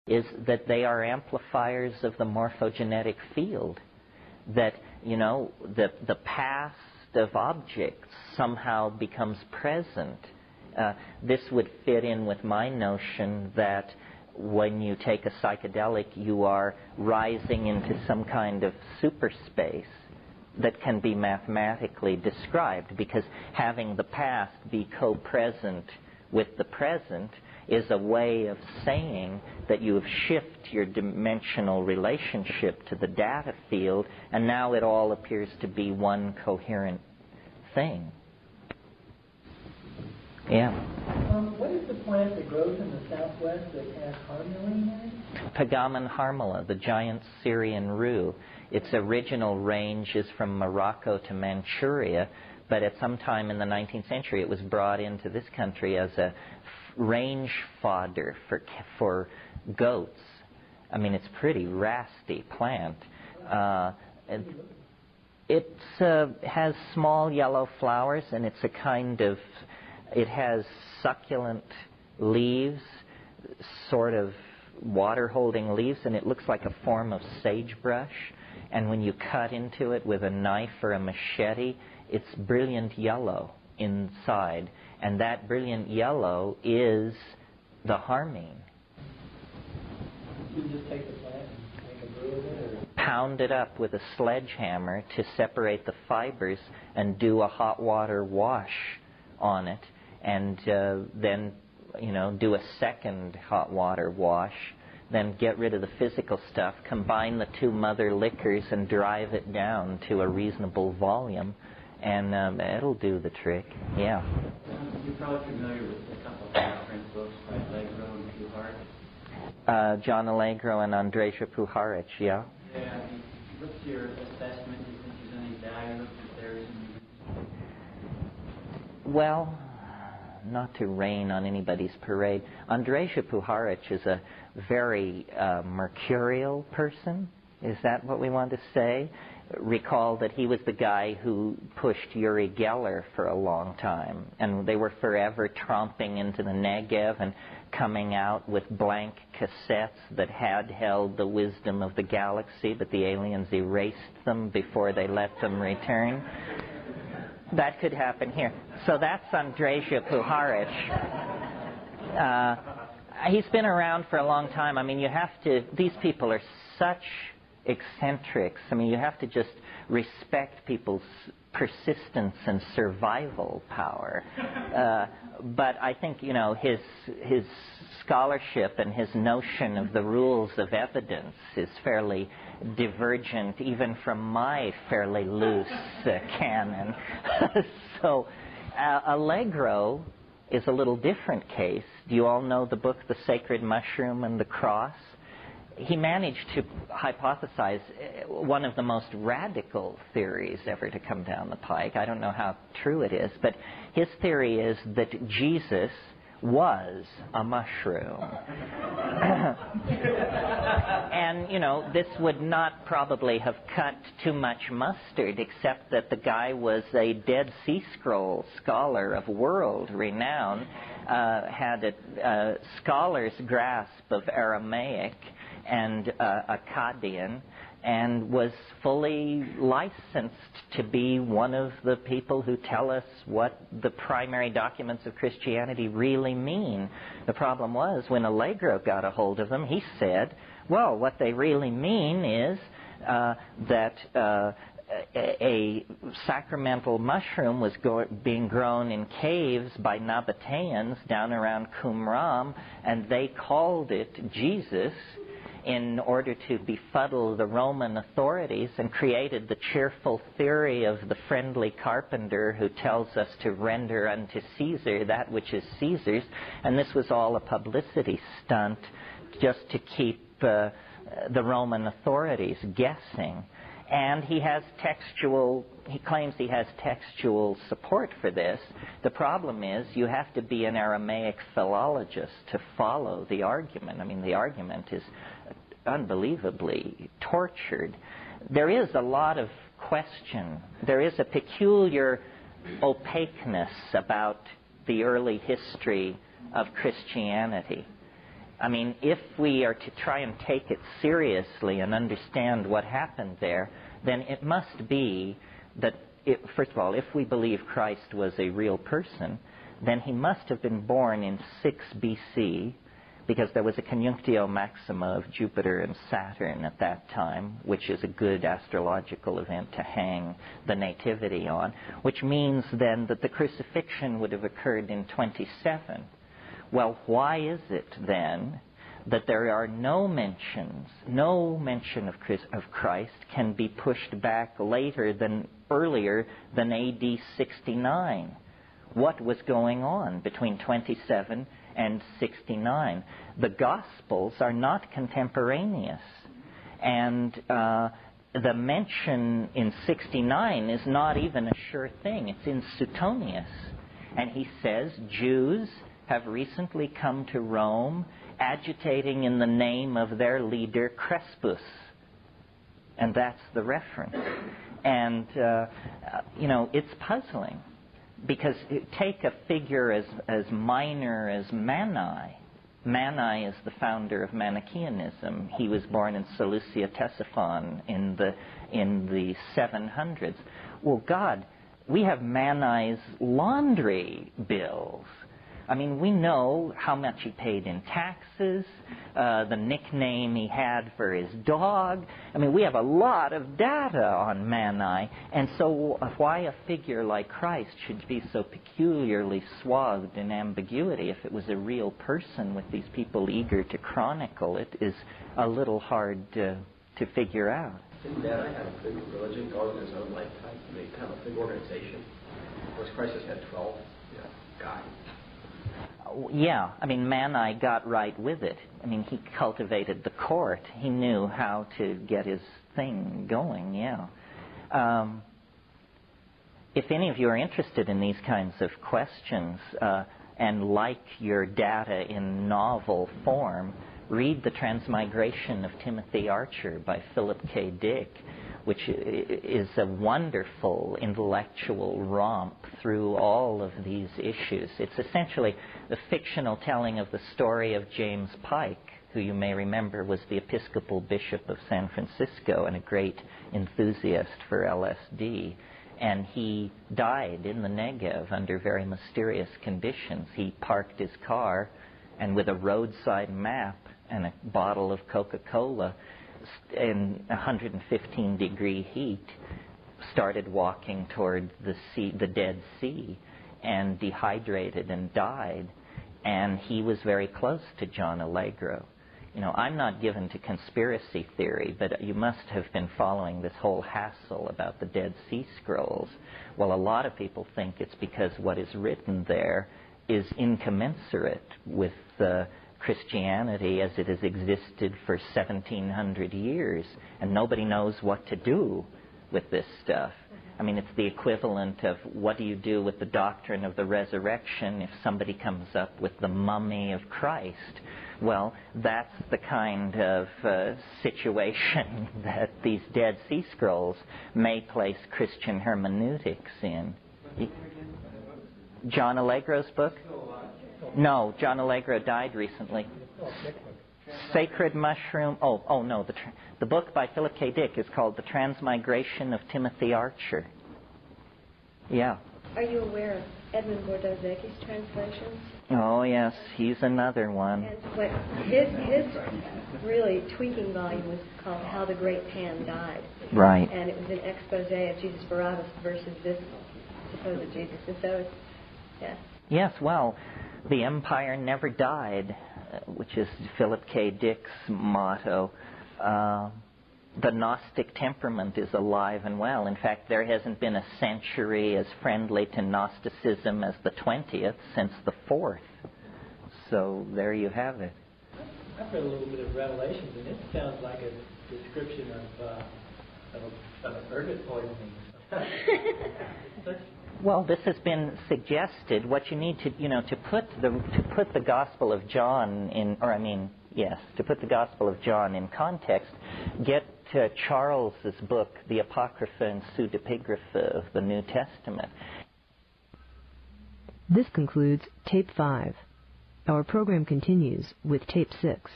is that they are amplifiers of the morphogenetic field. That, the past of objects somehow becomes present. This would fit in with my notion that when you take a psychedelic, you are rising into some kind of superspace that can be mathematically described, because having the past be co-present with the present is a way of saying that you have shifted your dimensional relationship to the data field, and now it all appears to be one coherent thing. Yeah. What is the plant that grows in the southwest that has harmony in it? Pagamen harmala, the giant Syrian rue. Its original range is from Morocco to Manchuria, but at some time in the 19th century it was brought into this country as a range fodder for goats. I mean, it's a pretty rasty plant. It has small yellow flowers, and it's a kind of, it has succulent leaves, sort of water-holding leaves, and it looks like a form of sagebrush. And when you cut into it with a knife or a machete, it's brilliant yellow inside. And that brilliant yellow is the harmine. You can just take the plant and make a brew of it? Or? Pound it up with a sledgehammer to separate the fibers and do a hot water wash on it. And then, do a second hot water wash. Then get rid of the physical stuff, combine the two mother liquors and drive it down to a reasonable volume. And it'll do the trick, yeah. You're probably familiar with a couple of reference books by Allegro and Puharich. John Allegro and Andrzej Puharich, yeah. Yeah. What's your assessment? Do you think there's any value if there is any? Well, not to rain on anybody's parade, Andrzej Puharich is a very mercurial person. Is that what we want to say? Recall that he was the guy who pushed Uri Geller for a long time, and they were forever tromping into the Negev and coming out with blank cassettes that had held the wisdom of the galaxy, but the aliens erased them before they let them return. That could happen here. So that's Andrzej Puharich. He's been around for a long time. I mean, these people are such eccentrics. I mean, you have to just respect people's persistence and survival power. But I think, his scholarship and his notion of the rules of evidence is fairly divergent even from my fairly loose canon. So Allegro is a little different case. Do you all know the book, The Sacred Mushroom and the Cross? He managed to hypothesize one of the most radical theories ever to come down the pike. I don't know how true it is, but his theory is that Jesus was a mushroom. And, this would not probably have cut too much mustard, except that the guy was a Dead Sea Scroll scholar of world renown, had a scholar's grasp of Aramaic and Akkadian, and was fully licensed to be one of the people who tell us what the primary documents of Christianity really mean. The problem was, when Allegro got a hold of them, he said, well, what they really mean is that a sacramental mushroom was being grown in caves by Nabateans down around Qumran, and they called it Jesus in order to befuddle the Roman authorities, and created the cheerful theory of the friendly carpenter who tells us to render unto Caesar that which is Caesar's. And this was all a publicity stunt just to keep the Roman authorities guessing. And he claims he has textual support for this. The problem is, you have to be an Aramaic philologist to follow the argument. I mean, the argument is unbelievably tortured. There is a lot of question. There is a peculiar opaqueness about the early history of Christianity. I mean, if we are to try and take it seriously and understand what happened there, then it must be that, first of all, if we believe Christ was a real person, then he must have been born in 6 BC, because there was a conjunctio maxima of Jupiter and Saturn at that time, which is a good astrological event to hang the nativity on, which means then that the crucifixion would have occurred in 27. Well, why is it then that there are no mention of Christ can be pushed back earlier than AD 69? What was going on between 27 and 69? The Gospels are not contemporaneous. And the mention in 69 is not even a sure thing. It's in Suetonius. And he says, Jews have recently come to Rome agitating in the name of their leader Crispus. And that's the reference. And, it's puzzling. Because take a figure as minor as Mani. Mani is the founder of Manichaeanism. He was born in Seleucia Ctesiphon in the 700s. Well, God, we have Mani's laundry bills. I mean, we know how much he paid in taxes, the nickname he had for his dog. I mean, we have a lot of data on Mani. And so why a figure like Christ should be so peculiarly swathed in ambiguity if it was a real person with these people eager to chronicle it is a little hard to figure out. Didn't Mani have a big religion going in his own lifetime? I mean, kind of a big organization. Whereas Christ has had 12 guys. Yeah, I mean, Mani got right with it. I mean, he cultivated the court. He knew how to get his thing going, yeah. If any of you are interested in these kinds of questions and like your data in novel form, read The Transmigration of Timothy Archer by Philip K. Dick, which is a wonderful intellectual romp through all of these issues. It's essentially the fictional telling of the story of James Pike, who you may remember was the Episcopal Bishop of San Francisco and a great enthusiast for LSD. And he died in the Negev under very mysterious conditions. He parked his car and with a roadside map and a bottle of Coca-Cola in 115-degree heat, started walking toward the Dead Sea, and dehydrated and died. And he was very close to John Allegro. You know, I'm not given to conspiracy theory, but you must have been following this whole hassle about the Dead Sea Scrolls. Well, a lot of people think it's because what is written there is incommensurate with Christianity as it has existed for 1,700 years, and nobody knows what to do with this stuff. I mean, it's the equivalent of what do you do with the doctrine of the resurrection if somebody comes up with the mummy of Christ? Well, that's the kind of situation that these Dead Sea Scrolls may place Christian hermeneutics in. John Allegro's book? No, John Allegro died recently. Sacred Mushroom. Oh no, the book by Philip K. Dick is called The Transmigration of Timothy Archer. Yeah. Are you aware of Edmund Gordozecki's translations? Oh yes, he's another one. And what his really tweaking volume was called How the Great Pan Died. Right. And it was an expose of Jesus Barabbas versus this supposed Jesus. And so it's, yeah. Yes, well, the empire never died, which is Philip K. Dick's motto. The Gnostic temperament is alive and well. In fact, there hasn't been a century as friendly to Gnosticism as the 20th since the 4th. So there you have it. I've read a little bit of Revelations, and it sounds like a description of a ergot poisoning. Well, this has been suggested. What you need to, to put the Gospel of John in, to put the Gospel of John in context, get Charles's book, the Apocrypha and Pseudepigrapha of the New Testament. This concludes Tape 5. Our program continues with Tape 6.